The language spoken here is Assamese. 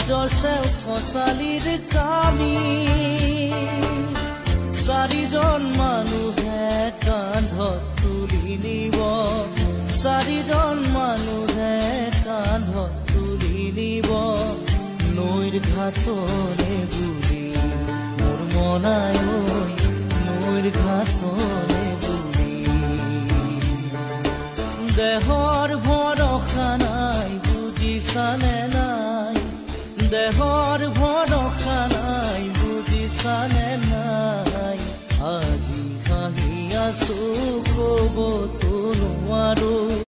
জৰচেও খচালিৰ কামি চাৰিজন মানুহে কান্ধত তুলি নিব চাৰিজন মানুহে কান্ধত তুলি নিব নৈৰ ঘাটলে বুলি মোৰ মনাই নৈৰ ঘাটলে বুলি দেহৰ ভৰসা নাই বুজিছানে নাই দেহৰ ভৰসা নাই বুজিছানে নাই আজি হাঁহি আছো ক'বতো নোৱাৰো